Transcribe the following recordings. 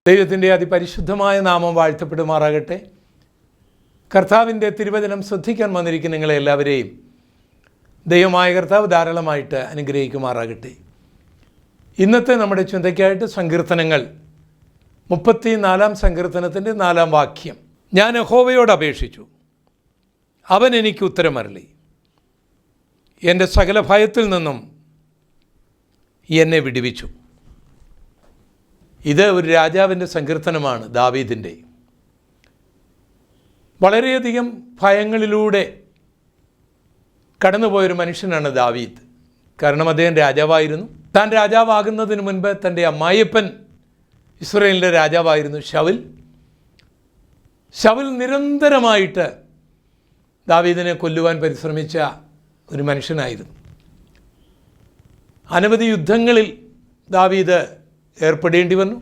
ദൈവത്തിൻ്റെ അതിപരിശുദ്ധമായ നാമം വാഴ്ത്തപ്പെടുമാറാകട്ടെ. കർത്താവിൻ്റെ തിരുവചനം ശ്രദ്ധിക്കാൻ വന്നിരിക്കുന്ന നിങ്ങളെ എല്ലാവരെയും ദൈവമായ കർത്താവ് ധാരാളമായിട്ട് അനുഗ്രഹിക്കുമാറാകട്ടെ. ഇന്നത്തെ നമ്മുടെ ചിന്തയ്ക്കായിട്ട് സങ്കീർത്തനങ്ങൾ 34 സങ്കീർത്തനത്തിൻ്റെ 4 വാക്യം. ഞാൻ യഹോവയോട് അപേക്ഷിച്ചു, അവൻ എനിക്ക് ഉത്തരമരുളി, എൻ്റെ സകല ഭയത്തിൽ നിന്നും എന്നെ വിടുവിച്ചു. ഇത് ഒരു രാജാവിൻ്റെ സങ്കീർത്തനമാണ്, ദാവീദിൻ്റെ. വളരെയധികം ഭയങ്ങളിലൂടെ കടന്നുപോയൊരു മനുഷ്യനാണ് ദാവീദ്. കാരണം അദ്ദേഹം രാജാവായിരുന്നു. താൻ രാജാവാകുന്നതിന് മുൻപ് തൻ്റെ അമ്മായിയപ്പൻ ഇസ്രായേലിൻ്റെ രാജാവായിരുന്നു ശൗൽ നിരന്തരമായിട്ട് ദാവീദിനെ കൊല്ലുവാൻ പരിശ്രമിച്ച ഒരു മനുഷ്യനായിരുന്നു. അനവധി യുദ്ധങ്ങളിൽ ദാവീദ് ഏർപ്പെടേണ്ടി വന്നു.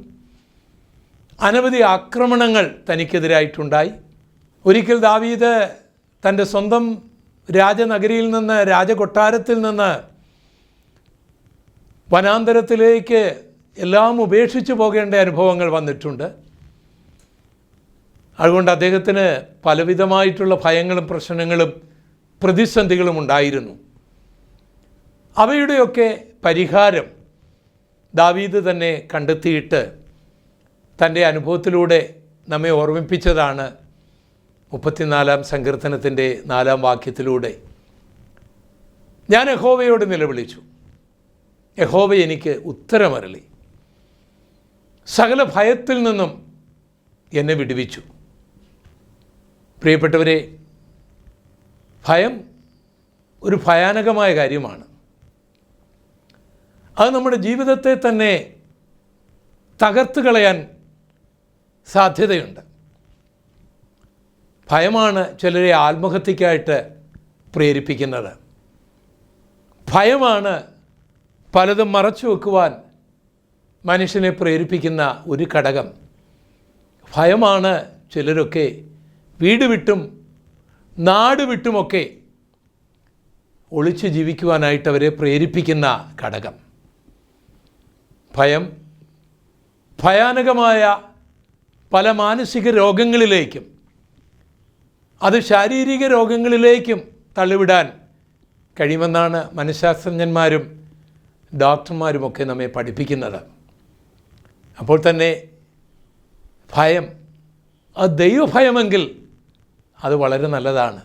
അനവധി ആക്രമണങ്ങൾ തനിക്കെതിരായിട്ടുണ്ടായി. ഒരിക്കൽ ദാവീദ് തൻ്റെ സ്വന്തം രാജനഗരിയിൽ നിന്ന്, രാജകൊട്ടാരത്തിൽ നിന്ന് വനാന്തരത്തിലേക്ക് എല്ലാം ഉപേക്ഷിച്ച് പോകേണ്ട അനുഭവങ്ങൾ വന്നിട്ടുണ്ട്. അതുകൊണ്ട് അദ്ദേഹത്തിന് പലവിധമായിട്ടുള്ള ഭയങ്ങളും പ്രശ്നങ്ങളും പ്രതിസന്ധികളും ഉണ്ടായിരുന്നു. അവയുടെയൊക്കെ പരിഹാരം ദാവീദ് തന്നെ കണ്ടെത്തിയിട്ട് തൻ്റെ അനുഭവത്തിലൂടെ നമ്മെ ഓർമ്മിപ്പിച്ചതാണ് 34 സങ്കീർത്തനത്തിൻ്റെ 4 വാക്യത്തിലൂടെ. ഞാൻ യഹോവയോട് നിലവിളിച്ചു, യഹോവ എനിക്ക് ഉത്തരമരുളി, സകല ഭയത്തിൽ നിന്നും എന്നെ വിടുവിച്ചു. പ്രിയപ്പെട്ടവരെ, ഭയം ഒരു ഭയാനകമായ കാര്യമാണ്. അത് നമ്മുടെ ജീവിതത്തെ തന്നെ തകർത്ത് കളയാൻ സാധ്യതയുണ്ട്. ഭയമാണ് ചിലരെ ആത്മഹത്യക്കായിട്ട് പ്രേരിപ്പിക്കുന്നത്. ഭയമാണ് പലതും മറച്ചു വെക്കുവാൻ മനുഷ്യനെ പ്രേരിപ്പിക്കുന്ന ഒരു ഘടകം. ഭയമാണ് ചിലരൊക്കെ വീട് വിട്ടും നാട് വിട്ടുമൊക്കെ ഒളിച്ചു ജീവിക്കുവാനായിട്ട് അവരെ പ്രേരിപ്പിക്കുന്ന ഘടകം. ഭയം ഭയാനകമായ പല മാനസിക രോഗങ്ങളിലേക്കും അത് ശാരീരിക രോഗങ്ങളിലേക്കും തള്ളിവിടാൻ കഴിയുമെന്നാണ് മനഃശാസ്ത്രജ്ഞന്മാരും ഡോക്ടർമാരുമൊക്കെ നമ്മെ പഠിപ്പിക്കുന്നത്. അപ്പോൾ തന്നെ ഭയം അത് ദൈവഭയമെങ്കിൽ അത് വളരെ നല്ലതാണ്.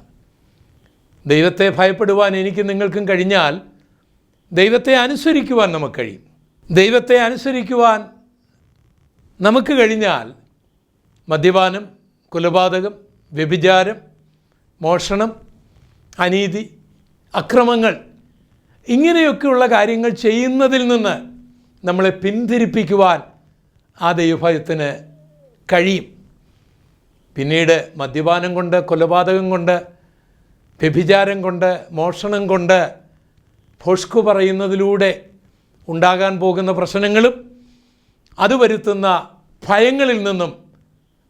ദൈവത്തെ ഭയപ്പെടുവാൻ എനിക്കും നിങ്ങൾക്കും കഴിഞ്ഞാൽ ദൈവത്തെ അനുസരിക്കുവാൻ നമുക്ക് കഴിയും. ദൈവത്തെ അനുസരിക്കുവാൻ നമുക്ക് കഴിഞ്ഞാൽ മദ്യപാനം, കൊലപാതകം, വ്യഭിചാരം, മോഷണം, അനീതി, അക്രമങ്ങൾ ഇങ്ങനെയൊക്കെയുള്ള കാര്യങ്ങൾ ചെയ്യുന്നതിൽ നിന്ന് നമ്മളെ പിന്തിരിപ്പിക്കുവാൻ ആ ദൈവഭയത്തിന് കഴിയും. പിന്നീട് മദ്യപാനം കൊണ്ട്, കൊലപാതകം കൊണ്ട്, വ്യഭിചാരം കൊണ്ട്, മോഷണം കൊണ്ട്, ഭോഷ്കു പറയുന്നതിലൂടെ ഉണ്ടാകാൻ പോകുന്ന പ്രശ്നങ്ങളും അത് വരുത്തുന്ന ഭയങ്ങളിൽ നിന്നും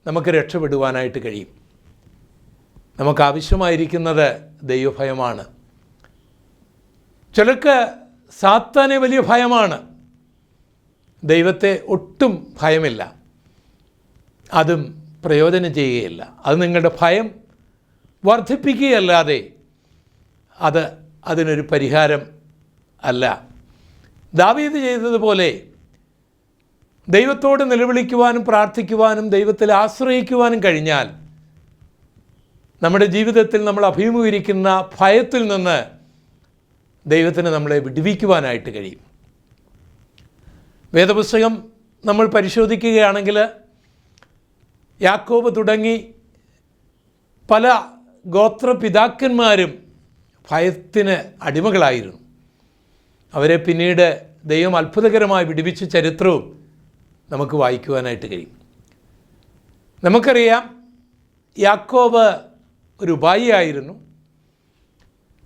നമുക്ക് രക്ഷപ്പെടുവാനായിട്ട് കഴിയും. നമുക്കാവശ്യമായിരിക്കുന്നത് ദൈവഭയമാണ്. ചിലർക്ക് സാത്താനെ വലിയ ഭയമാണ്, ദൈവത്തെ ഒട്ടും ഭയമില്ല. അതും പ്രയോജനം ചെയ്യുകയില്ല. അത് നിങ്ങളുടെ ഭയം വർദ്ധിപ്പിക്കുകയല്ലാതെ അതിനൊരു പരിഹാരം അല്ല. ദാവീദ് ചെയ്തതുപോലെ ദൈവത്തോട് നിലവിളിക്കുവാനും പ്രാർത്ഥിക്കുവാനും ദൈവത്തിൽ ആശ്രയിക്കുവാനും കഴിഞ്ഞാൽ നമ്മുടെ ജീവിതത്തിൽ നമ്മൾ അഭിമുഖീകരിക്കുന്ന ഭയത്തിൽ നിന്ന് ദൈവത്തിന് നമ്മളെ വിടുവിക്കുവാനായിട്ട് കഴിയും. വേദപുസ്തകം നമ്മൾ പരിശോധിക്കുകയാണെങ്കിൽ യാക്കോബ് തുടങ്ങി പല ഗോത്രപിതാക്കന്മാരും ഭയത്തിന് അടിമകളായിരുന്നു. അവരെ പിന്നീട് ദൈവം അത്ഭുതകരമായി വിടുവിച്ച ചരിത്രവും നമുക്ക് വായിക്കുവാനായിട്ട് കഴിയും. നമുക്കറിയാം, യാക്കോബ് ഒരു ഉപായിയായിരുന്നു.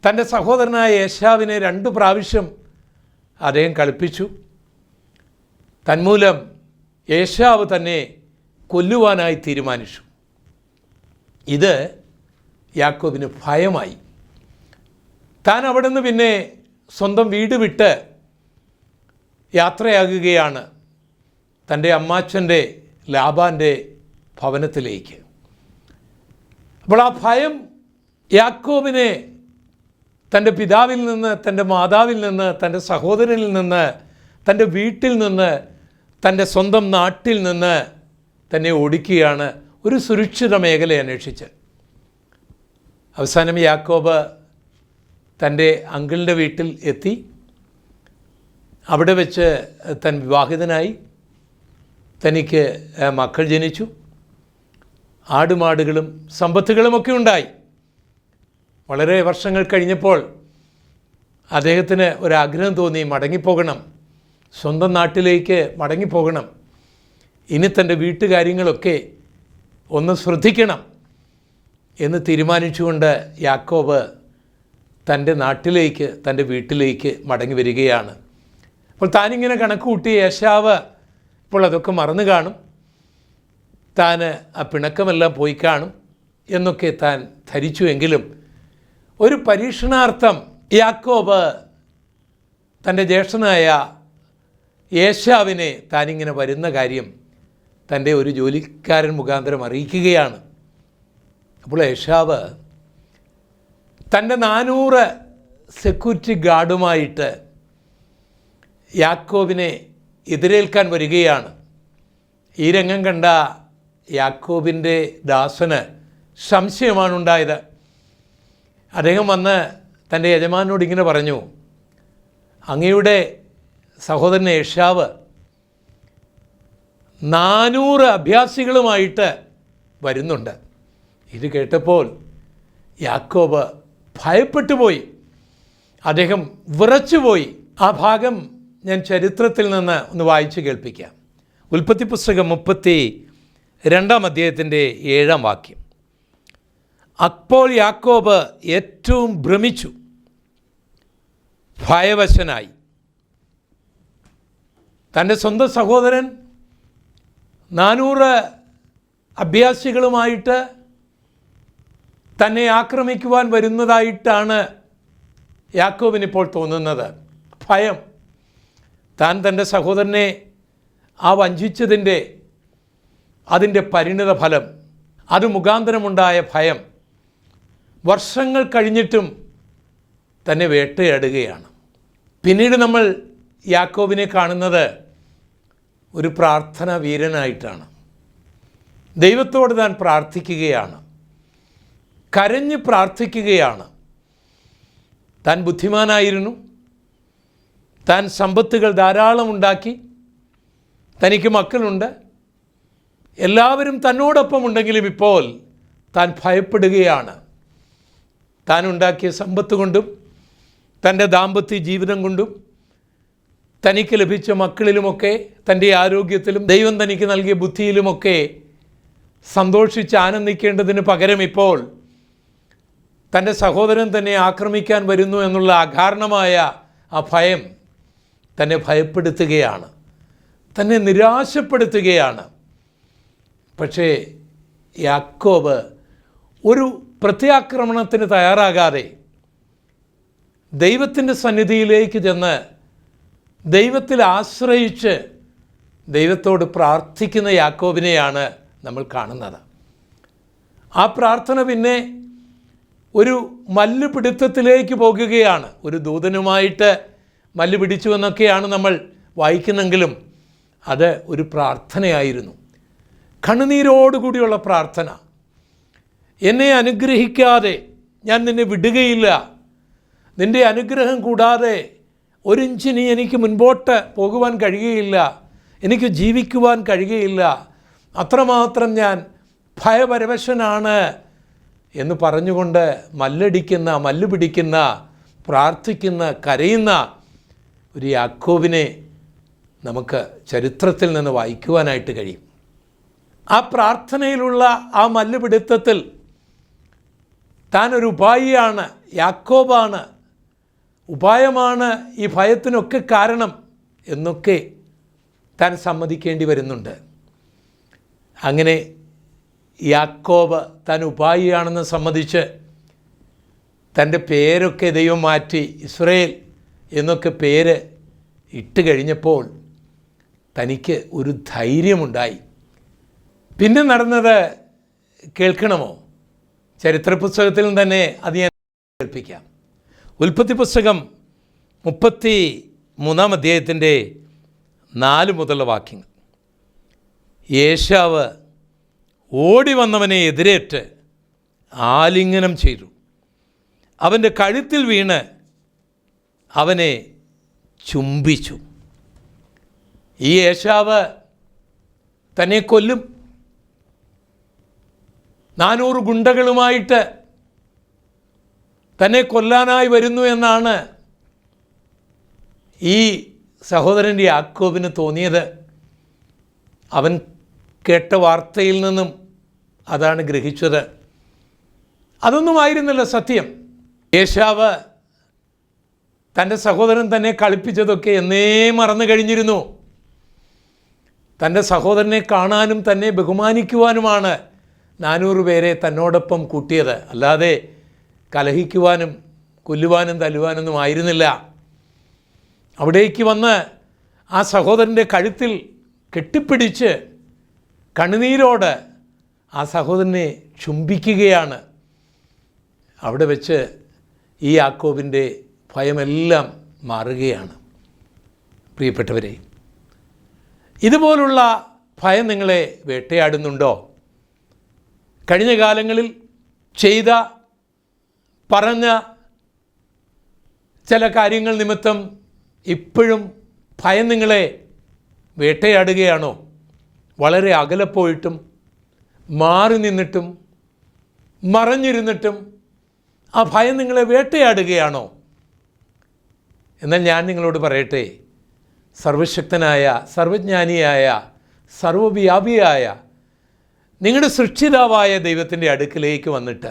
തൻ്റെ സഹോദരനായ ഏശാവിനെ 2 പ്രാവശ്യം അദ്ദേഹം കളിപ്പിച്ചു. തന്മൂലം ഏശാവ് തന്നെ കൊല്ലുവാനായി തീരുമാനിച്ചു. ഇത് യാക്കോബിന് ഭയമായി. താൻ അവിടെ നിന്ന് പിന്നെ സ്വന്തം വീട് വിട്ട് യാത്രയാകുകയാണ്. തൻ്റെ അമ്മാച്ചൻ്റെ ലാബാൻ്റെ ഭവനത്തിലേക്ക്. അപ്പോൾ ആ ഭയം യാക്കോബിനെ തൻ്റെ പിതാവിൽ നിന്ന്, തൻ്റെ മാതാവിൽ നിന്ന്, തൻ്റെ സഹോദരനിൽ നിന്ന്, തൻ്റെ വീട്ടിൽ നിന്ന്, തൻ്റെ സ്വന്തം നാട്ടിൽ നിന്ന് തന്നെ ഓടിക്കുകയാണ് ഒരു സുരക്ഷിത മേഖല അന്വേഷിച്ച്. അവസാനം യാക്കോബ് തൻ്റെ അങ്കിളിൻ്റെ വീട്ടിൽ എത്തി. അവിടെ വെച്ച് താൻ വിവാഹിതനായി. തനിക്ക് മക്കൾ ജനിച്ചു. ആടുമാടുകളും സമ്പത്തുകളുമൊക്കെ ഉണ്ടായി. വളരെ വർഷങ്ങൾ കഴിഞ്ഞപ്പോൾ അദ്ദേഹത്തിന് ഒരാഗ്രഹം തോന്നി, മടങ്ങിപ്പോകണം, സ്വന്തം നാട്ടിലേക്ക് മടങ്ങിപ്പോകണം. ഇനി തൻ്റെ വീട്ടുകാര്യങ്ങളൊക്കെ ഒന്ന് ശ്രദ്ധിക്കണം എന്ന് തീരുമാനിച്ചുകൊണ്ട് യാക്കോബ് തൻ്റെ നാട്ടിലേക്ക്, തൻ്റെ വീട്ടിലേക്ക് മടങ്ങി വരികയാണ്. അപ്പോൾ താനിങ്ങനെ കണക്ക് കൂട്ടി ഏശാവ് ഇപ്പോൾ അതൊക്കെ മറന്നു കാണും, താൻ ആ പിണക്കമെല്ലാം പോയി കാണും എന്നൊക്കെ താൻ ധരിച്ചുവെങ്കിലും ഒരു പരീക്ഷണാർത്ഥം യാക്കോബ് തൻ്റെ ജ്യേഷ്ഠനായ ഏശാവിനെ താനിങ്ങനെ വരുന്ന കാര്യം തൻ്റെ ഒരു ജോലിക്കാരൻ മുഖാന്തരം അറിയിക്കുകയാണ്. അപ്പോൾ ഏശാവ് തൻ്റെ 400 സെക്യൂരിറ്റി ഗാർഡുമായിട്ട് യാക്കോബിനെ എതിരേൽക്കാൻ വരികയാണ്. ഈ രംഗം കണ്ട യാക്കോബിൻ്റെ ദാസന് സംശയമാണ് ഉണ്ടായത്. അദ്ദേഹം വന്ന് തൻ്റെ യജമാനോട് ഇങ്ങനെ പറഞ്ഞു, അങ്ങയുടെ സഹോദരൻ ഏശാവ് 400 അഭ്യാസികളുമായിട്ട് വരുന്നുണ്ട്. ഇത് കേട്ടപ്പോൾ യാക്കോബ് ഭയപ്പെട്ടു പോയി. അദ്ദേഹം വിറച്ചുപോയി. ആ ഭാഗം ഞാൻ ചരിത്രത്തിൽ നിന്ന് ഒന്ന് വായിച്ച് കേൾപ്പിക്കാം. ഉൽപ്പത്തി പുസ്തകം 32 അധ്യായത്തിൻ്റെ 7 വാക്യം. അപ്പോൾ യാക്കോബ് ഏറ്റവും ഭ്രമിച്ചു, ഭയവശനായി. തൻ്റെ സ്വന്തം സഹോദരൻ 400 അഭ്യാസികളുമായിട്ട് തന്നെ ആക്രമിക്കുവാൻ വരുന്നതായിട്ടാണ് യാക്കോബിനിപ്പോൾ തോന്നുന്നത്. ഭയം. താൻ തൻ്റെ സഹോദരനെ അതിൻ്റെ പരിണിത ഫലം, അത് മുഖാന്തരമുണ്ടായ ഭയം വർഷങ്ങൾ കഴിഞ്ഞിട്ടും തന്നെ വേട്ടയാടുകയാണ്. പിന്നീട് നമ്മൾ യാക്കോബിനെ കാണുന്നത് ഒരു പ്രാർത്ഥനാ വീരനായിട്ടാണ്. ദൈവത്തോട് താൻ പ്രാർത്ഥിക്കുകയാണ്, കരഞ്ഞ് പ്രാർത്ഥിക്കുകയാണ്. താൻ ബുദ്ധിമാനായിരുന്നു, താൻ സമ്പത്തുകൾ ധാരാളം ഉണ്ടാക്കി, തനിക്ക് മക്കളുണ്ട്, എല്ലാവരും തന്നോടൊപ്പം ഉണ്ടെങ്കിലും ഇപ്പോൾ താൻ ഭയപ്പെടുകയാണ്. താൻ ഉണ്ടാക്കിയ സമ്പത്ത് കൊണ്ടും തൻ്റെ ദാമ്പത്യ ജീവിതം കൊണ്ടും തനിക്ക് ലഭിച്ച മക്കളിലുമൊക്കെ തൻ്റെ ആരോഗ്യത്തിലും ദൈവം തനിക്ക് നൽകിയ ബുദ്ധിയിലുമൊക്കെ സന്തോഷിച്ച് ആനന്ദിക്കേണ്ടതിന് പകരം ഇപ്പോൾ തൻ്റെ സഹോദരൻ തന്നെ ആക്രമിക്കാൻ വരുന്നു എന്നുള്ള അകാരണമായ ആ ഭയം തന്നെ ഭയപ്പെടുത്തുകയാണ്, തന്നെ നിരാശപ്പെടുത്തുകയാണ്. പക്ഷേ യാക്കോബ് ഒരു പ്രത്യാക്രമണത്തിന് തയ്യാറാകാതെ ദൈവത്തിൻ്റെ സന്നിധിയിലേക്ക് ചെന്ന് ദൈവത്തിൽ ആശ്രയിച്ച് ദൈവത്തോട് പ്രാർത്ഥിക്കുന്ന യാക്കോബിനെയാണ് നമ്മൾ കാണുന്നത്. ആ പ്രാർത്ഥന പിന്നെ ഒരു മല്ലുപിടുത്തത്തിലേക്ക് പോകുകയാണ്. ഒരു ദൂതനുമായിട്ട് മല്ല് പിടിച്ചു എന്നൊക്കെയാണ് നമ്മൾ വായിക്കുന്നെങ്കിലും അത് ഒരു പ്രാർത്ഥനയായിരുന്നു, കണ്ണുനീരോടുകൂടിയുള്ള പ്രാർത്ഥന. എന്നെ അനുഗ്രഹിക്കാതെ ഞാൻ നിന്നെ വിടുകയില്ല, നിൻ്റെ അനുഗ്രഹം കൂടാതെ ഒരിഞ്ചിനി എനിക്ക് മുൻപോട്ട് പോകുവാൻ കഴിയുകയില്ല, എനിക്ക് ജീവിക്കുവാൻ കഴിയുകയില്ല, അത്രമാത്രം ഞാൻ ഭയപരവശനാണ് എന്ന് പറഞ്ഞുകൊണ്ട് മല്ല് പിടിക്കുന്ന, പ്രാർത്ഥിക്കുന്ന, കരയുന്ന ഒരു യാക്കോബിനെ നമുക്ക് ചരിത്രത്തിൽ നിന്ന് വായിക്കുവാനായിട്ട് കഴിയും. ആ പ്രാർത്ഥനയിലുള്ള ആ മല്ലുപിടുത്തത്തിൽ താൻ ഒരു ഉപായിയാണ്, യാക്കോബാണ്, ഉപായമാണ് ഈ ഭയത്തിനൊക്കെ കാരണം എന്നൊക്കെ താൻ സമ്മതിക്കേണ്ടി വരുന്നുണ്ട്. അങ്ങനെ യാക്കോബ് താൻ ഉപായിയാണെന്ന് സമ്മതിച്ച് തൻ്റെ പേരൊക്കെ ദൈവം മാറ്റി ഇസ്രായേൽ എന്നൊക്കെ പേര് ഇട്ട് കഴിഞ്ഞപ്പോൾ തനിക്ക് ഒരു ധൈര്യമുണ്ടായി. പിന്നെ നടന്നത് കേൾക്കണമോ? ചരിത്ര പുസ്തകത്തിൽ നിന്ന് തന്നെ അത് ഞാൻ കേൾപ്പിക്കാം. ഉൽപ്പത്തി പുസ്തകം 33 അധ്യായത്തിൻ്റെ 4 മുതലുള്ള വാക്യങ്ങൾ. ഏശാവ് ഓടി വന്നവനെ എതിരേറ്റ് ആലിംഗനം ചെയ്തു, അവൻ്റെ കഴുത്തിൽ വീണ് അവനെ ചുംബിച്ചു. ഈ ഏശാവ് തന്നെ കൊല്ലും. 400 ഗുണ്ടകളുമായിട്ട് തന്നെ കൊല്ലാനായി വരുന്നു എന്നാണ് ഈ സഹോദരൻ്റെ യാക്കോബിന് തോന്നിയത്. അവൻ കേട്ട വാർത്തയിൽ നിന്നും അതാണ് ഗ്രഹിച്ചത്. അതൊന്നും ആയിരുന്നില്ല സത്യം. ഏശാവ് തൻ്റെ സഹോദരൻ തന്നെ കളിപ്പിച്ചതൊക്കെ എന്നേ മറന്നു കഴിഞ്ഞിരുന്നു. തൻ്റെ സഹോദരനെ കാണാനും തന്നെ ബഹുമാനിക്കുവാനുമാണ് 400 പേരെ തന്നോടൊപ്പം കൂട്ടിയത്. അല്ലാതെ കലഹിക്കുവാനും കൊല്ലുവാനും തല്ലുവാനൊന്നും ആയിരുന്നില്ല. അവിടേക്ക് വന്ന് ആ സഹോദരൻ്റെ കഴുത്തിൽ കെട്ടിപ്പിടിച്ച് കണ്ണുനീരോട് ആ സഹോദരനെ ചുംബിക്കുകയാണ്. അവിടെ വെച്ച് ഈ യാക്കോബിൻ്റെ ഭയമെല്ലാം മാറുകയാണ്. പ്രിയപ്പെട്ടവരെ, ഇതുപോലുള്ള ഭയം നിങ്ങളെ വേട്ടയാടുന്നുണ്ടോ? കഴിഞ്ഞ കാലങ്ങളിൽ ചെയ്ത പറഞ്ഞ ചില കാര്യങ്ങൾ നിമിത്തം ഇപ്പോഴും ഭയം നിങ്ങളെ വേട്ടയാടുകയാണോ? വളരെ അകലെ പോയിട്ടും മാറി നിന്നിട്ടും മറഞ്ഞിരുന്നിട്ടും ആ ഭയം നിങ്ങളെ വേട്ടയാടുകയാണോ? എന്നാൽ ഞാൻ നിങ്ങളോട് പറയട്ടെ, സർവശക്തനായ, സർവജ്ഞാനിയായ, സർവവ്യാപിയായ നിങ്ങളുടെ സൃഷ്ടിതാവായ ദൈവത്തിൻ്റെ അടുക്കിലേക്ക് വന്നിട്ട്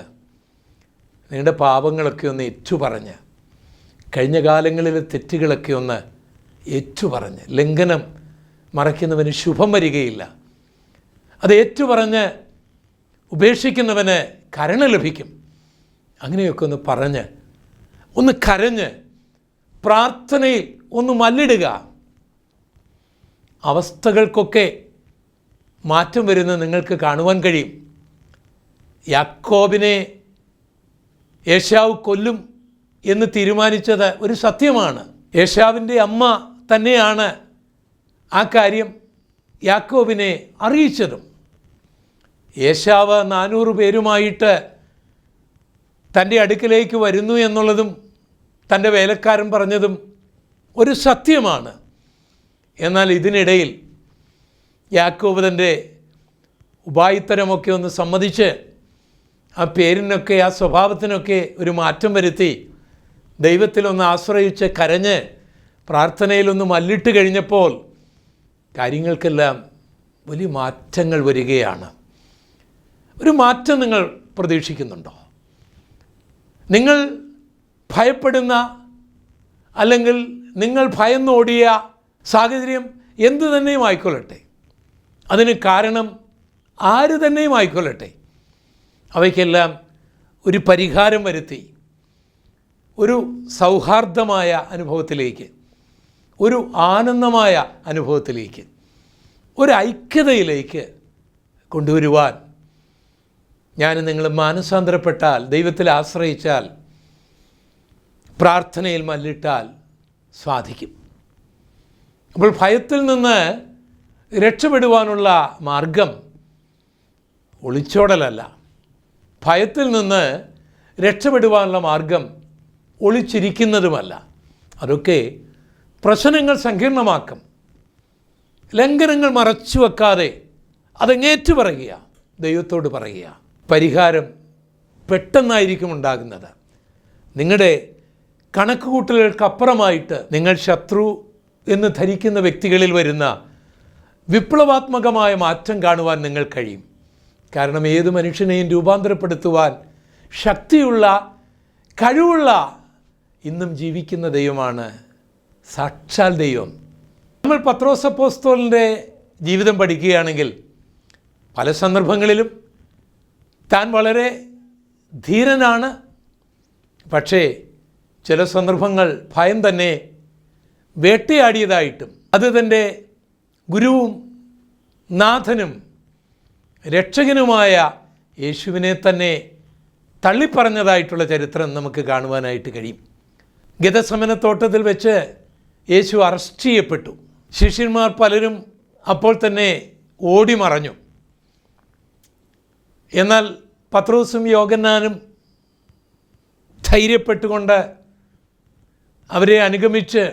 നിങ്ങളുടെ പാപങ്ങളൊക്കെ ഒന്ന് ഏറ്റുപറഞ്ഞ്, കഴിഞ്ഞ കാലങ്ങളിലെ തെറ്റുകളൊക്കെ ഒന്ന് ഏറ്റുപറഞ്ഞ്, ലംഘനം മറയ്ക്കുന്നവന് ശുഭം വരികയില്ല. അത് ഏറ്റുപറഞ്ഞ് ഉപേക്ഷിക്കുന്നവന് കരുണ ലഭിക്കും. അങ്ങനെയൊക്കെ ഒന്ന് പറഞ്ഞ്, ഒന്ന് കരഞ്ഞ്, പ്രാർത്ഥനയിൽ ഒന്ന് മല്ലിടുക. അവസ്ഥകൾക്കൊക്കെ മാറ്റം വരുന്നത് നിങ്ങൾക്ക് കാണുവാൻ കഴിയും. യാക്കോബിനെ ഏശാവ് കൊല്ലും എന്ന് തീരുമാനിച്ചത് ഒരു സത്യമാണ്. ഏശാവിൻ്റെ അമ്മ തന്നെയാണ് ആ കാര്യം യാക്കോബിനെ അറിയിച്ചതും. ഏശാവ് 400 പേരുമായിട്ട് തൻ്റെ അടുക്കിലേക്ക് വരുന്നു എന്നുള്ളതും തൻ്റെ വേലക്കാരൻ പറഞ്ഞതും ഒരു സത്യമാണ്. എന്നാൽ ഇതിനിടയിൽ യാക്കോബ് തൻ്റെ ഉപായിത്തരമൊക്കെ ഒന്ന് സമ്മതിച്ച് ആ പേരിനൊക്കെ ആ സ്വഭാവത്തിനൊക്കെ ഒരു മാറ്റം വരുത്തി ദൈവത്തിലൊന്ന് ആശ്രയിച്ച് കരഞ്ഞ് പ്രാർത്ഥനയിലൊന്ന് മല്ലിട്ട് കഴിഞ്ഞപ്പോൾ കാര്യങ്ങൾക്കെല്ലാം വലിയ മാറ്റങ്ങൾ വരികയാണ്. ഒരു മാറ്റം നിങ്ങൾ പ്രതീക്ഷിക്കുന്നുണ്ടോ? നിങ്ങൾ ഭയപ്പെടുന്ന അല്ലെങ്കിൽ നിങ്ങൾ ഭയന്നോടിയ സാഹചര്യം എന്തു തന്നെയും ആയിക്കൊള്ളട്ടെ, അതിന് കാരണം ആര് തന്നെയും ആയിക്കൊള്ളട്ടെ, അവയ്ക്കെല്ലാം ഒരു പരിഹാരം വരുത്തി ഒരു സൗഹാർദ്ദമായ അനുഭവത്തിലേക്ക്, ഒരു ആനന്ദമായ അനുഭവത്തിലേക്ക്, ഒരു ഐക്യതയിലേക്ക് കൊണ്ടുവരുവാൻ ഞാൻ നിങ്ങൾ മാനസാന്തരപ്പെട്ടാൽ, ദൈവത്തിൽ ആശ്രയിച്ചാൽ, പ്രാർത്ഥനയിൽ മല്ലിട്ടാൽ സാധിക്കും. അപ്പോൾ ഭയത്തിൽ നിന്ന് രക്ഷപ്പെടുവാനുള്ള മാർഗം ഒളിച്ചോടലല്ല. ഭയത്തിൽ നിന്ന് രക്ഷപ്പെടുവാനുള്ള മാർഗം ഒളിച്ചിരിക്കുന്നതുമല്ല. അതൊക്കെ പ്രശ്നങ്ങൾ സങ്കീർണമാക്കും. ലംഘനങ്ങൾ മറച്ചു വെക്കാതെ അതങ്ങേറ്റു പറയുക, ദൈവത്തോട് പറയുക. പരിഹാരം പെട്ടെന്നായിരിക്കും ഉണ്ടാകുന്നത്. നിങ്ങളുടെ കണക്കുകൂട്ടലുകൾക്കപ്പുറമായിട്ട് നിങ്ങൾ ശത്രു എന്ന് ധരിക്കുന്ന വ്യക്തികളിൽ വരുന്ന വിപ്ലവാത്മകമായ മാറ്റം കാണുവാൻ നിങ്ങൾ കഴിയും. കാരണം ഏത് മനുഷ്യനെയും രൂപാന്തരപ്പെടുത്തുവാൻ ശക്തിയുള്ള, കഴിവുള്ള, ഇന്നും ജീവിക്കുന്ന ദൈവമാണ് സാക്ഷാൽ ദൈവം. നമ്മൾ പത്രോസ് അപ്പോസ്തലൻ്റെ ജീവിതം പഠിക്കുകയാണെങ്കിൽ പല സന്ദർഭങ്ങളിലും താൻ വളരെ ധീരനാണ്. പക്ഷേ ചില സന്ദർഭങ്ങൾ ഭയം തന്നെ വേട്ടയാടിയതായിട്ടും അത് തൻ്റെ ഗുരുവും നാഥനും രക്ഷകനുമായ യേശുവിനെ തന്നെ തള്ളിപ്പറഞ്ഞതായിട്ടുള്ള ചരിത്രം നമുക്ക് കാണുവാനായിട്ട് കഴിയും. ഗെത്സമനത്തോട്ടത്തിൽ വെച്ച് യേശു അറസ്റ്റ് ചെയ്യപ്പെട്ടു. ശിഷ്യന്മാർ പലരും അപ്പോൾ തന്നെ ഓടി മറഞ്ഞു. എന്നാൽ പത്രോസും യോഹന്നാനും ധൈര്യപ്പെട്ടുകൊണ്ട് അവരെ അനുഗമിച്ച്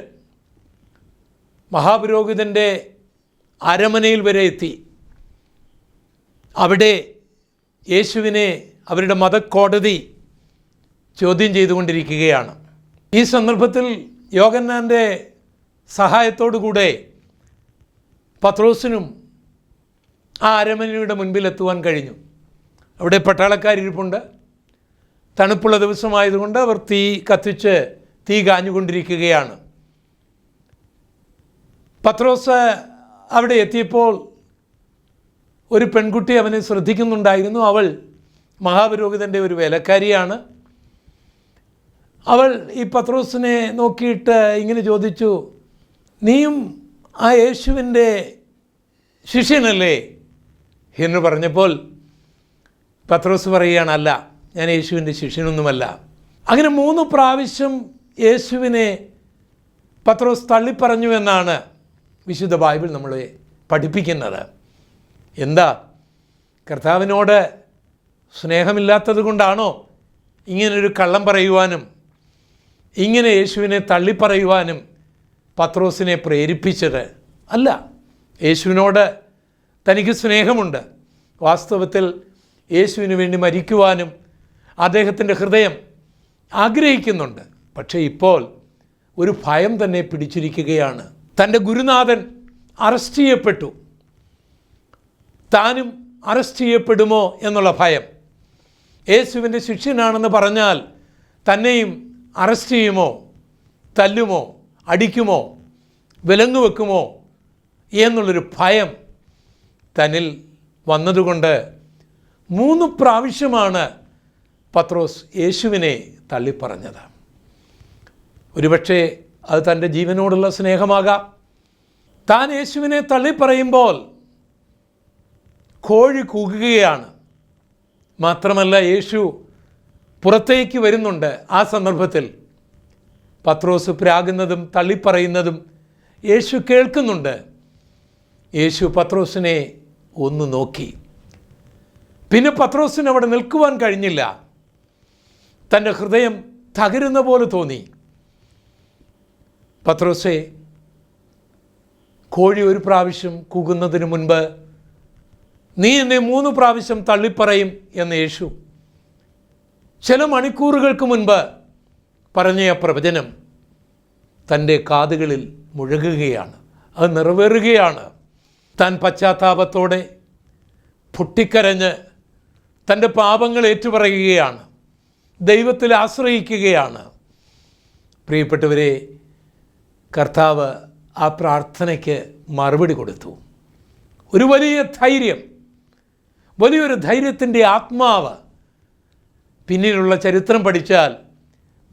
മഹാപുരോഹിതൻ്റെ അരമനയിൽ വരെ എത്തി. അവിടെ യേശുവിനെ അവരുടെ മതക്കോടതി ചോദ്യം ചെയ്തുകൊണ്ടിരിക്കുകയാണ്. ഈ സന്ദർഭത്തിൽ യോഹന്നാൻ്റെ സഹായത്തോടുകൂടെ പത്രോസിനും ആ അരമനയുടെ മുൻപിലെത്തുവാൻ കഴിഞ്ഞു. അവിടെ പട്ടാളക്കാരിരിപ്പുണ്ട്. തണുപ്പുള്ള ദിവസമായതുകൊണ്ട് അവർ തീ കത്തിച്ച് തീ കാഞ്ഞുകൊണ്ടിരിക്കുകയാണ്. പത്രോസ് അവിടെ എത്തിയപ്പോൾ ഒരു പെൺകുട്ടി അവനെ ശ്രദ്ധിക്കുന്നുണ്ടായിരുന്നു. അവൾ മഹാപുരോഹിതൻ്റെ ഒരു വേലക്കാരിയാണ്. അവൾ ഈ പത്രോസിനെ നോക്കിയിട്ട് ഇങ്ങനെ ചോദിച്ചു, നീയും ആ യേശുവിൻ്റെ ശിഷ്യനല്ലേ എന്ന് പറഞ്ഞപ്പോൾ പത്രോസ് പറയുകയാണ്, അല്ല, ഞാൻ യേശുവിൻ്റെ ശിഷ്യനൊന്നുമല്ല. അങ്ങനെ 3 പ്രാവശ്യം യേശുവിനെ പത്രോസ് തള്ളിപ്പറഞ്ഞു എന്നാണ് വിശുദ്ധ ബൈബിൾ നമ്മളെ പഠിപ്പിക്കുന്നത്. എന്താ, കർത്താവിനോട് സ്നേഹമില്ലാത്തത് കൊണ്ടാണോ ഇങ്ങനൊരു കള്ളം പറയുവാനും ഇങ്ങനെ യേശുവിനെ തള്ളിപ്പറയുവാനും പത്രോസിനെ പ്രേരിപ്പിച്ചത്? അല്ല, യേശുവിനോട് തനിക്ക് സ്നേഹമുണ്ട്. വാസ്തവത്തിൽ യേശുവിന് വേണ്ടി മരിക്കുവാനും അദ്ദേഹത്തിൻ്റെ ഹൃദയം ആഗ്രഹിക്കുന്നുണ്ട്. പക്ഷേ ഇപ്പോൾ ഒരു ഭയം തന്നെ പിടിച്ചിരിക്കുകയാണ്. തൻ്റെ ഗുരുനാഥൻ അറസ്റ്റ് ചെയ്യപ്പെട്ടു, താനും അറസ്റ്റ് ചെയ്യപ്പെടുമോ എന്നുള്ള ഭയം. യേശുവിൻ്റെ ശിഷ്യനാണെന്ന് പറഞ്ഞാൽ തന്നെയും അറസ്റ്റ് ചെയ്യുമോ, തല്ലുമോ, അടിക്കുമോ, വിലങ്ങ് വെക്കുമോ എന്നുള്ളൊരു ഭയം തന്നിൽ വന്നതുകൊണ്ട് 3 പ്രാവശ്യമാണ് പത്രോസ് യേശുവിനെ തള്ളിപ്പറഞ്ഞത്. ഒരുപക്ഷെ അത് തൻ്റെ ജീവനോടുള്ള സ്നേഹമാകാം. താൻ യേശുവിനെ തള്ളിപ്പറയുമ്പോൾ കോഴി കൂകുകയാണ്. മാത്രമല്ല, യേശു പുറത്തേക്ക് വരുന്നുണ്ട്. ആ സന്ദർഭത്തിൽ പത്രോസ് പ്രാകുന്നതും തള്ളിപ്പറയുന്നതും യേശു കേൾക്കുന്നുണ്ട്. യേശു പത്രോസിനെ ഒന്ന് നോക്കി. പിന്നെ പത്രോസിന് അവിടെ നിൽക്കുവാൻ കഴിഞ്ഞില്ല. തൻ്റെ ഹൃദയം തകരുന്ന പോലെ തോന്നി. പത്രോസേ, കോഴി 1 പ്രാവശ്യം കൂകുന്നതിന് മുൻപ് നീ എന്നെ 3 പ്രാവശ്യം തള്ളിപ്പറയും എന്ന് യേശു ചില മണിക്കൂറുകൾക്ക് മുൻപ് പറഞ്ഞ ആ പ്രവചനം തൻ്റെ കാതുകളിൽ മുഴകുകയാണ്. അത് നിറവേറുകയാണ്. താൻ പശ്ചാത്താപത്തോടെ പൊട്ടിക്കരഞ്ഞ് തൻ്റെ പാപങ്ങൾ ഏറ്റുപറയുകയാണ്. ദൈവത്തിൽ ആശ്രയിക്കുകയാണ്. പ്രിയപ്പെട്ടവരെ, കർത്താവ് ആ പ്രാർത്ഥനയ്ക്ക് മറുപടി കൊടുത്തു. ഒരു വലിയ ധൈര്യം, വലിയൊരു ധൈര്യത്തിൻ്റെ ആത്മാവ് പിന്നീടുള്ള ചരിത്രം പഠിച്ചാൽ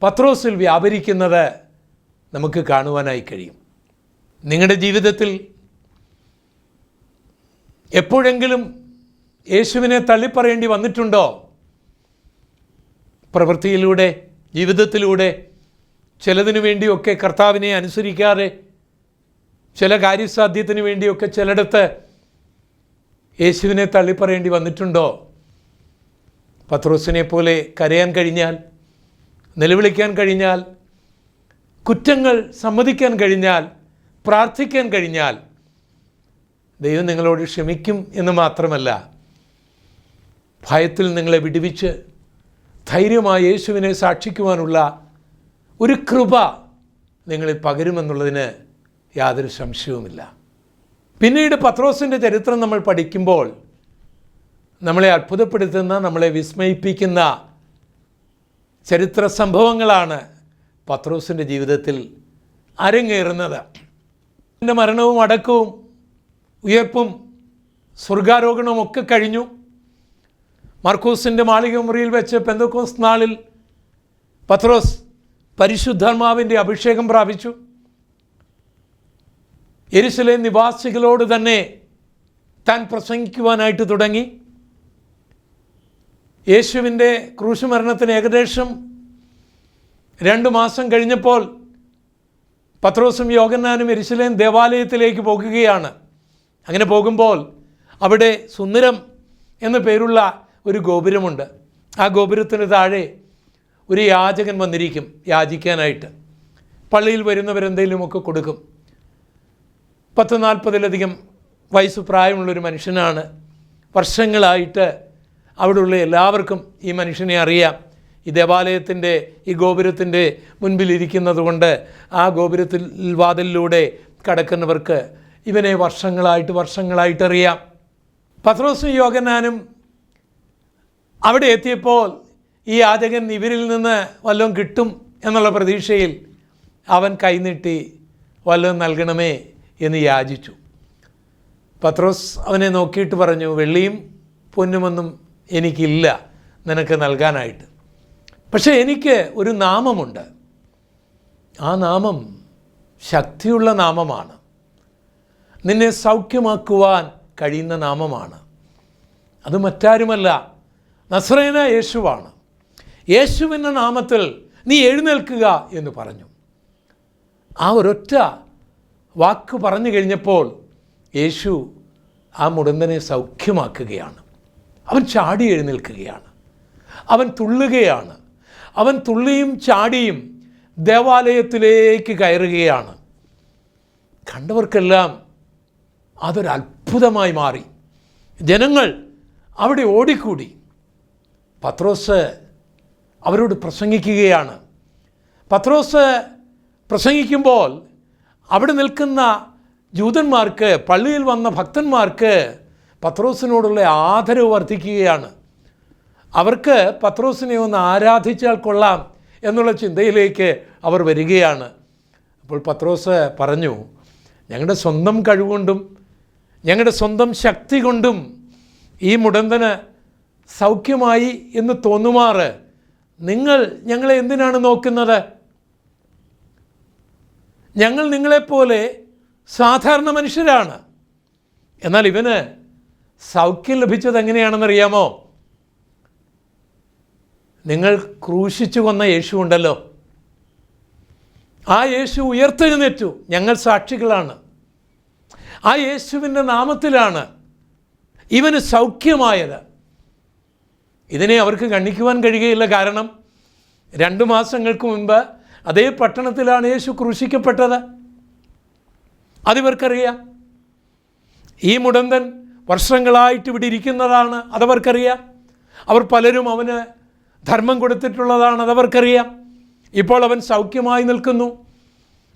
പത്രോസിൽ വ്യാപരിക്കുന്നത് നമുക്ക് കാണുവാനായി കഴിയും. നിങ്ങളുടെ ജീവിതത്തിൽ എപ്പോഴെങ്കിലും യേശുവിനെ തള്ളിപ്പറയേണ്ടി വന്നിട്ടുണ്ടോ? പ്രവൃത്തിയിലൂടെ, ജീവിതത്തിലൂടെ ചിലതിനു വേണ്ടിയൊക്കെ കർത്താവിനെ അനുസരിക്കാതെ, ചില കാര്യസാധ്യത്തിന് വേണ്ടിയൊക്കെ ചിലയിടത്ത് യേശുവിനെ തള്ളിപ്പറയേണ്ടി വന്നിട്ടുണ്ടോ? പത്രോസിനെ പോലെ കരയാൻ കഴിഞ്ഞാൽ, നിലവിളിക്കാൻ കഴിഞ്ഞാൽ, കുറ്റങ്ങൾ സമ്മതിക്കാൻ കഴിഞ്ഞാൽ, പ്രാർത്ഥിക്കാൻ കഴിഞ്ഞാൽ ദൈവം നിങ്ങളോട് ക്ഷമിക്കും എന്ന് മാത്രമല്ല, ഭയത്തിൽ നിങ്ങളെ വിടുവിച്ച് ധൈര്യമായി യേശുവിനെ സാക്ഷിക്കുവാനുള്ള ഒരു കൃപ നിങ്ങളിൽ പകരുമെന്നുള്ളതിന് യാതൊരു സംശയവുമില്ല. പിന്നീട് പത്രോസിൻ്റെ ചരിത്രം നമ്മൾ പഠിക്കുമ്പോൾ നമ്മളെ അത്ഭുതപ്പെടുത്തുന്ന, നമ്മളെ വിസ്മയിപ്പിക്കുന്ന ചരിത്ര സംഭവങ്ങളാണ് പത്രോസിൻ്റെ ജീവിതത്തിൽ അരങ്ങേറുന്നത്. എൻ്റെ മരണവും അടക്കവും ഉയർപ്പും സ്വർഗാരോഹണവും ഒക്കെ കഴിഞ്ഞു. മർക്കോസിൻ്റെ മാളിക മുറിയിൽ വെച്ച് പെന്തക്കോസ്ത് നാളിൽ പത്രോസ് പരിശുദ്ധാത്മാവിൻ്റെ അഭിഷേകം പ്രാപിച്ചു. യെരുശലേം നിവാസികളോട് തന്നെ താൻ പ്രസംഗിക്കുവാനായിട്ട് തുടങ്ങി. യേശുവിൻ്റെ ക്രൂശ് മരണത്തിന് ഏകദേശം 2 മാസം കഴിഞ്ഞപ്പോൾ പത്രോസും യോഹന്നാനും യെരൂശലേം ദേവാലയത്തിലേക്ക് പോകുകയാണ്. അങ്ങനെ പോകുമ്പോൾ അവിടെ സുന്ദരം എന്നു പേരുള്ള ഒരു ഗോപുരമുണ്ട്. ആ ഗോപുരത്തിന് താഴെ ഒരു യാചകൻ വന്നിരിക്കും യാചിക്കാനായിട്ട്. പള്ളിയിൽ വരുന്നവരെന്തെങ്കിലുമൊക്കെ കൊടുക്കും. 10-40 വയസ്സ് പ്രായമുള്ളൊരു മനുഷ്യനാണ്. വർഷങ്ങളായിട്ട് അവിടെയുള്ള എല്ലാവർക്കും ഈ മനുഷ്യനെ അറിയാം. ഈ ദേവാലയത്തിൻ്റെ ഈ ഗോപുരത്തിൻ്റെ മുൻപിലിരിക്കുന്നത് കൊണ്ട് ആ ഗോപുരത്തിൽ വാതിലിലൂടെ കടക്കുന്നവർക്ക് ഇവനെ വർഷങ്ങളായിട്ട് അറിയാം. പത്രോസും യോഹന്നാനും അവിടെ എത്തിയപ്പോൾ ഈ യാചകൻ ഇവരിൽ നിന്ന് വല്ലതും കിട്ടും എന്നുള്ള പ്രതീക്ഷയിൽ അവൻ കൈനീട്ടി വല്ലതും നൽകണമേ എന്ന് യാചിച്ചു. പത്രോസ് അവനെ നോക്കിയിട്ട് പറഞ്ഞു, വെള്ളിയും പൊന്നുമൊന്നും എനിക്കില്ല നിനക്ക് നൽകാനായിട്ട്. പക്ഷേ എനിക്ക് ഒരു നാമമുണ്ട്. ആ നാമം ശക്തിയുള്ള നാമമാണ്. നിന്നെ സൗഖ്യമാക്കുവാൻ കഴിയുന്ന നാമമാണ്. അത് മറ്റാരുമല്ല, നസ്രയനായ യേശുവാണ്. യേശുവിൻ്റെ നാമത്തിൽ നീ എഴുന്നേൽക്കുക എന്ന് പറഞ്ഞു. ആ ഒരൊറ്റ വാക്ക് പറഞ്ഞു കഴിഞ്ഞപ്പോൾ യേശു ആ മുടന്തനെ സൗഖ്യമാക്കുകയാണ്. അവൻ ചാടി എഴുന്നേൽക്കുകയാണ്. അവൻ തുള്ളുകയാണ്. അവൻ തുള്ളിയും ചാടിയും ദേവാലയത്തിലേക്ക് കയറുകയാണ്. കണ്ടവർക്കെല്ലാം അതൊരു അത്ഭുതമായി മാറി. ജനങ്ങൾ അവിടെ ഓടിക്കൂടി. പത്രോസ് അവരോട് പ്രസംഗിക്കുകയാണ്. പത്രോസ് പ്രസംഗിക്കുമ്പോൾ അവിടെ നിൽക്കുന്ന ജൂതന്മാർക്ക്, പള്ളിയിൽ വന്ന ഭക്തന്മാർക്ക് പത്രോസിനോടുള്ള ആദരവ് വർദ്ധിക്കുകയാണ്. അവർക്ക് പത്രോസിനെ ഒന്ന് ആരാധിച്ചാൽ കൊള്ളാം എന്നുള്ള ചിന്തയിലേക്ക് അവർ വരികയാണ്. അപ്പോൾ പത്രോസ് പറഞ്ഞു, ഞങ്ങളുടെ സ്വന്തം കഴിവുകൊണ്ടും ഞങ്ങളുടെ സ്വന്തം ശക്തി കൊണ്ടും ഈ മുടന്തന് സൗഖ്യമായി എന്ന് തോന്നുമാറ് നിങ്ങൾ ഞങ്ങളെ എന്തിനാണ് നോക്കുന്നത്? ഞങ്ങൾ നിങ്ങളെപ്പോലെ സാധാരണ മനുഷ്യരാണ്. എന്നാൽ ഇവന് സൗഖ്യം ലഭിച്ചത് എങ്ങനെയാണെന്നറിയാമോ? നിങ്ങൾ ക്രൂശിച്ചു കൊന്ന യേശു ഉണ്ടല്ലോ, ആ യേശു ഉയർത്തെഴുന്നേറ്റു. ഞങ്ങൾ സാക്ഷികളാണ്. ആ യേശുവിൻ്റെ നാമത്തിലാണ് ഇവന് സൗഖ്യമായത്. ഇതിനെ അവർക്ക് ഗണ്ണിക്കുവാൻ കഴിയുകയില്ല. കാരണം 2 മാസങ്ങൾക്ക് മുൻപ് അതേ പട്ടണത്തിലാണ് യേശു ക്രൂശിക്കപ്പെട്ടത്. അതിവർക്കറിയാം. ഈ മുടന്തൻ വർഷങ്ങളായിട്ട് ഇവിടെ ഇരിക്കുന്നതാണ്, അതവർക്കറിയാം. അവർ പലരും അവന് ധർമ്മം കൊടുത്തിട്ടുള്ളതാണ്, അതവർക്കറിയാം. ഇപ്പോൾ അവൻ സൗഖ്യമായി നിൽക്കുന്നു.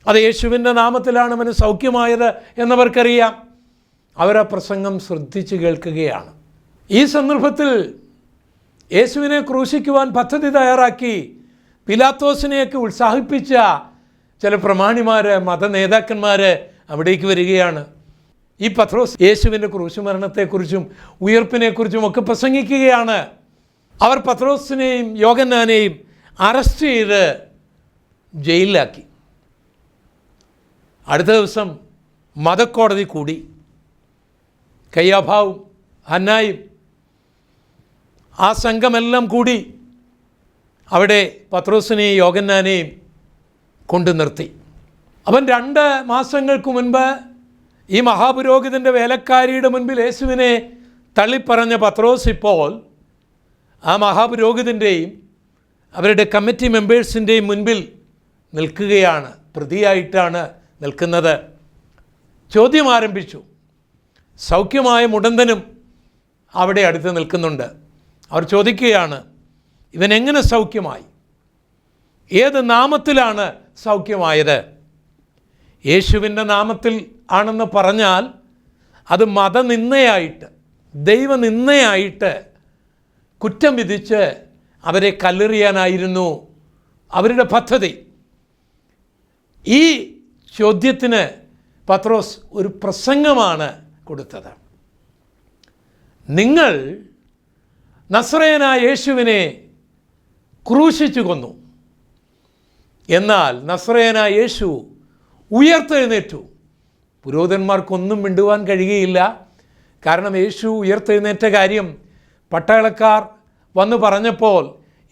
അത് യേശുവിൻ്റെ നാമത്തിലാണ് അവന് സൗഖ്യമായത് എന്നവർക്കറിയാം. അവരാ പ്രസംഗം ശ്രദ്ധിച്ച് കേൾക്കുകയാണ്. ഈ സന്ദർഭത്തിൽ യേശുവിനെ ക്രൂശിക്കുവാൻ പദ്ധതി തയ്യാറാക്കി പിലാത്തോസിനെയൊക്കെ ഉത്സാഹിപ്പിച്ച ചില പ്രമാണിമാർ, മതനേതാക്കന്മാർ അവിടേക്ക് വരികയാണ്. ഈ പത്രോസ് യേശുവിൻ്റെ ക്രൂശുമരണത്തെക്കുറിച്ചും ഉയർപ്പിനെക്കുറിച്ചും ഒക്കെ പ്രസംഗിക്കുകയാണ്. അവർ പത്രോസിനെയും യോഹന്നാനെയും അറസ്റ്റ് ചെയ്ത് ജയിലിലാക്കി. അടുത്ത ദിവസം മതക്കോടതി കൂടി. കയ്യാഫാവും ഹന്നായും ആ സംഘമെല്ലാം കൂടി അവിടെ പത്രോസിനെയും യോഹന്നാനെയും കൊണ്ടു നിർത്തി. അവൻ 2 മാസങ്ങൾക്ക് മുൻപ് ഈ മഹാപുരോഹിതൻ്റെ വേലക്കാരിയുടെ മുൻപിൽ യേശുവിനെ തള്ളിപ്പറഞ്ഞ പത്രോസ് ഇപ്പോൾ ആ മഹാപുരോഹിതൻ്റെയും അവരുടെ കമ്മിറ്റി മെമ്പേഴ്സിൻ്റെയും മുൻപിൽ നിൽക്കുകയാണ്. പ്രതിയായിട്ടാണ് നിൽക്കുന്നത്. ചോദ്യം ആരംഭിച്ചു. സൗഖ്യമായ മുടന്തനും അവിടെ അടുത്ത് നിൽക്കുന്നുണ്ട്. അവർ ചോദിക്കുകയാണ്, ഇവൻ എങ്ങനെ സൗഖ്യമായി? ഏത് നാമത്തിലാണ് സൗഖ്യമായത്? യേശുവിൻ്റെ നാമത്തിൽ ആണെന്ന് പറഞ്ഞാൽ അത് മതനിന്ദയായിട്ട്, ദൈവനിന്ദയായിട്ട് കുറ്റം വിധിച്ച് അവരെ കല്ലെറിയാനായിരുന്നു അവരുടെ പദ്ധതി. ഈ ചോദ്യത്തിന് പത്രോസ് ഒരു പ്രസംഗമാണ് കൊടുത്തത്. നിങ്ങൾ നസ്രയനായ യേശുവിനെ ക്രൂശിച്ചു കൊന്നു, എന്നാൽ നസ്രയനായ യേശു ഉയർത്തെഴുന്നേറ്റു. പുരോഹിതന്മാർക്കൊന്നും മിണ്ടുവാൻ കഴിയുകയില്ല. കാരണം യേശു ഉയർത്തെഴുന്നേറ്റ കാര്യം പട്ടാളക്കാർ വന്ന് പറഞ്ഞപ്പോൾ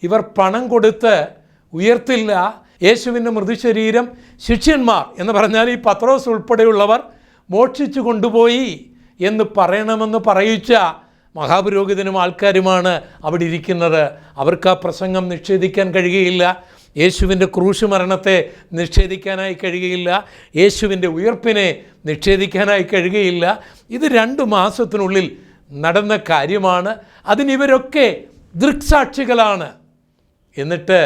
ഇവർ പണം കൊടുത്ത് ഉയർത്തില്ല, യേശുവിൻ്റെ മൃതശരീരം ശിഷ്യന്മാർ എന്ന് പറഞ്ഞാൽ ഈ പത്രോസ് ഉൾപ്പെടെയുള്ളവർ മോഷ്ടിച്ചു കൊണ്ടുപോയി എന്ന് പറയണമെന്ന് പറയിച്ച മഹാപുരോഹിതനും ആൾക്കാരുമാണ് അവിടെ ഇരിക്കുന്നത്. അവർക്ക് ആ പ്രസംഗം നിഷേധിക്കാൻ കഴിയുകയില്ല. യേശുവിൻ്റെ ക്രൂശ് മരണത്തെ നിഷേധിക്കാനായി കഴിയുകയില്ല. യേശുവിൻ്റെ ഉയർപ്പിനെ നിഷേധിക്കാനായി കഴിയുകയില്ല. ഇത് 2 മാസത്തിനുള്ളിൽ നടന്ന കാര്യമാണ്. അതിനിവരൊക്കെ ദൃക്സാക്ഷികളാണ്. എന്നിട്ട്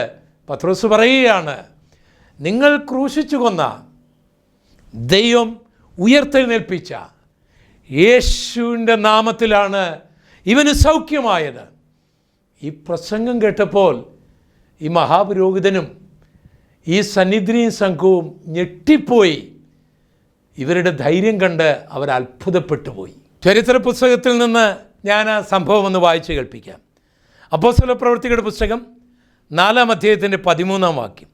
പത്രോസ് പറയുകയാണ്, നിങ്ങൾ ക്രൂശിച്ചു കൊന്ന, ദൈവം ഉയർത്തെഴുന്നേൽപ്പിച്ച യേശുവിൻ്റെ നാമത്തിലാണ് ഇവന് സൗഖ്യമായത്. ഈ പ്രസംഗം കേട്ടപ്പോൾ ഈ മഹാപുരോഹിതനും ഈ സന്നിധിയും സംഘവും ഞെട്ടിപ്പോയി. ഇവരുടെ ധൈര്യം കണ്ട് അവർ അത്ഭുതപ്പെട്ടു പോയി. ചരിത്ര പുസ്തകത്തിൽ നിന്ന് ഞാൻ ആ സംഭവം ഒന്ന് വായിച്ച് കേൾപ്പിക്കാം. അപ്പോസ്തലപ്രവൃത്തികളുടെ പുസ്തകം 4-ാം അധ്യായത്തിൻ്റെ 13-ാം വാക്യം.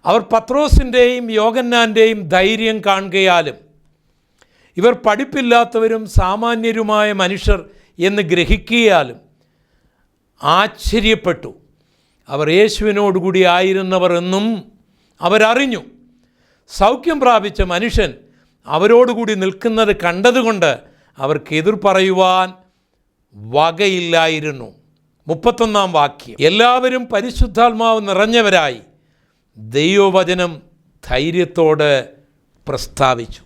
അവർ പത്രോസിൻ്റെയും യോഹന്നാൻ്റെയും ധൈര്യം കാണുകയാലും ഇവർ പഠിപ്പില്ലാത്തവരും സാമാന്യരുമായ മനുഷ്യർ എന്ന് ഗ്രഹിക്കുകയാലും ആശ്ചര്യപ്പെട്ടു. അവർ യേശുവിനോടുകൂടി ആയിരുന്നവർ എന്നും അവരറിഞ്ഞു. സൗഖ്യം പ്രാപിച്ച മനുഷ്യൻ അവരോടുകൂടി നിൽക്കുന്നത് കണ്ടതുകൊണ്ട് അവർക്ക് എതിർ പറയുവാൻ വകയില്ലായിരുന്നു. 31-ാം വാക്യം. എല്ലാവരും പരിശുദ്ധാത്മാവ് നിറഞ്ഞവരായി ദൈവവചനം ധൈര്യത്തോടെ പ്രസ്താവിച്ചു.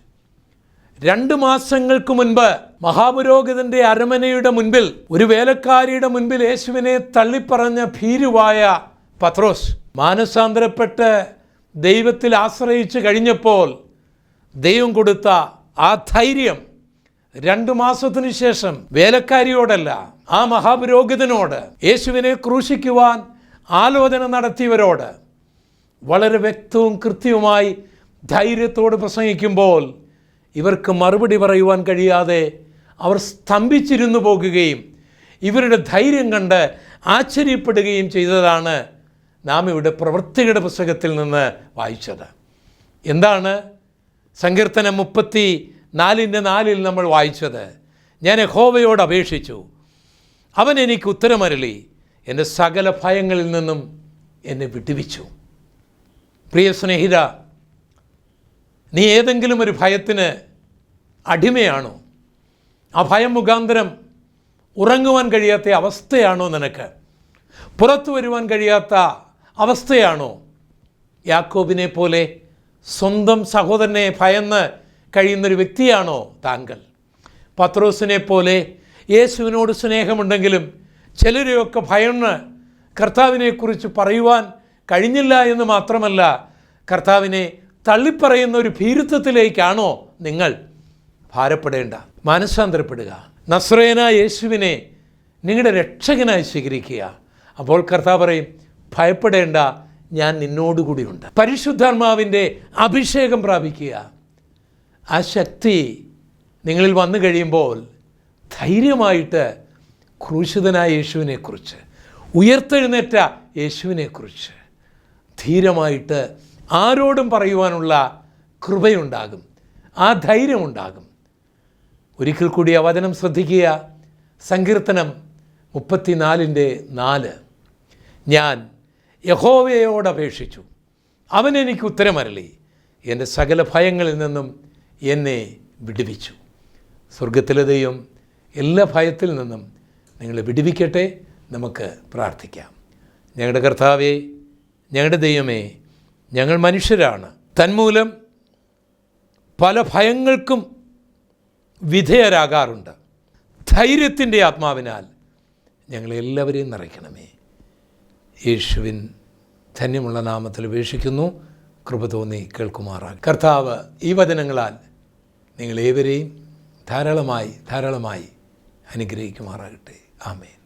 2 മാസങ്ങൾക്ക് മുൻപ് മഹാപുരോഹിതൻ്റെ അരമനയുടെ മുൻപിൽ ഒരു വേലക്കാരിയുടെ മുൻപിൽ യേശുവിനെ തള്ളിപ്പറഞ്ഞ ഭീരുവായ പത്രോസ് മാനസാന്തരപ്പെട്ട് ദൈവത്തിൽ ആശ്രയിച്ച് കഴിഞ്ഞപ്പോൾ ദൈവം കൊടുത്ത ആ ധൈര്യം 2 മാസത്തിനു ശേഷം വേലക്കാരിയോടല്ല, ആ മഹാപുരോഹിതനോട്, യേശുവിനെ ക്രൂശിക്കുവാൻ ആലോചന നടത്തിയവരോട് വളരെ വ്യക്തവും കൃത്യവുമായി ധൈര്യത്തോട് പ്രസംഗിക്കുമ്പോൾ ഇവർക്ക് മറുപടി പറയുവാൻ കഴിയാതെ അവർ സ്തംഭിച്ചിരുന്നു പോകുകയും ഇവരുടെ ധൈര്യം കണ്ട് ആശ്ചര്യപ്പെടുകയും ചെയ്തതാണ് നാം ഇവിടെ പ്രവൃത്തികളുടെ പുസ്തകത്തിൽ നിന്ന് വായിച്ചത്. എന്താണ് സങ്കീർത്തനം 34:4 നമ്മൾ വായിച്ചത്? ഞാൻ യഹോവയോട് അപേക്ഷിച്ചു, അവൻ എനിക്ക് ഉത്തരമരുളി, എൻ്റെ സകല ഭയങ്ങളിൽ നിന്നും എന്നെ വിടുവിച്ചു. പ്രിയ സ്നേഹിത, നീ ഏതെങ്കിലും ഒരു ഭയത്തിന് അടിമയാണോ? ആ ഭയം മുഖാന്തരം ഉറങ്ങുവാൻ കഴിയാത്ത അവസ്ഥയാണോ നിനക്ക്? പുറത്തു വരുവാൻ കഴിയാത്ത അവസ്ഥയാണോ? യാക്കോബിനെ പോലെ സ്വന്തം സഹോദരനെ ഭയന്ന് കഴിയുന്നൊരു വ്യക്തിയാണോ താങ്കൾ? പത്രോസിനെ പോലെ യേശുവിനോട് സ്നേഹമുണ്ടെങ്കിലും ചിലരെയൊക്കെ ഭയന്ന് കർത്താവിനെക്കുറിച്ച് പറയുവാൻ കഴിഞ്ഞില്ല എന്ന് മാത്രമല്ല, കർത്താവിനെ തള്ളിപ്പറയുന്ന ഒരു ഭീരുത്വത്തിലേക്കാണോ നിങ്ങൾ? ഭാരപ്പെടേണ്ട, മാനസാന്തരപ്പെടുക. നസ്രയനായ യേശുവിനെ നിങ്ങളുടെ രക്ഷകനായി സ്വീകരിക്കുക. അപ്പോൾ കർത്താവ് പറയും, ഭയപ്പെടേണ്ട, ഞാൻ നിന്നോടുകൂടിയുണ്ട്. പരിശുദ്ധാത്മാവിൻ്റെ അഭിഷേകം പ്രാപിക്കുക. ആ ശക്തി നിങ്ങളിൽ വന്നു കഴിയുമ്പോൾ ധൈര്യമായിട്ട് ക്രൂശിതനായ യേശുവിനെക്കുറിച്ച്, ഉയർത്തെഴുന്നേറ്റ യേശുവിനെക്കുറിച്ച് ധീരമായിട്ട് ആരോടും പറയുവാനുള്ള കൃപയുണ്ടാകും, ആ ധൈര്യമുണ്ടാകും. ഒരിക്കൽ കൂടി ആ വചനം ശ്രദ്ധിക്കുക. സങ്കീർത്തനം 34:4. ഞാൻ യഹോവയോട് അപേക്ഷിച്ചു, അവൻ എനിക്ക് ഉത്തരമരുളി, എൻ്റെ സകല ഭയങ്ങളിൽ നിന്നും എന്നെ വിടുവിച്ചു. സ്വർഗത്തിലെ ദൈവം എല്ലാ ഭയത്തിൽ നിന്നും നിങ്ങളെ വിടുവിക്കട്ടെ. നമുക്ക് പ്രാർത്ഥിക്കാം. ഞങ്ങളുടെ കർത്താവേ, ഞങ്ങളുടെ ദൈവമേ, ഞങ്ങൾ മനുഷ്യരാണ്. തന്മൂലം പല ഭയങ്ങൾക്കും വിധേയരാകാറുണ്ട്. ധൈര്യത്തിൻ്റെ ആത്മാവിനാൽ ഞങ്ങളെല്ലാവരെയും നിറയ്ക്കണമേ. യേശുവിൻ ധന്യമുള്ള നാമത്തിൽ അപേക്ഷിക്കുന്നു. കൃപ തോന്നി കേൾക്കുമാറാകും. കർത്താവ് ഈ വചനങ്ങളാൽ നിങ്ങളേവരെയും ധാരാളമായി അനുഗ്രഹിക്കുമാറാകട്ടെ. ആമേൻ.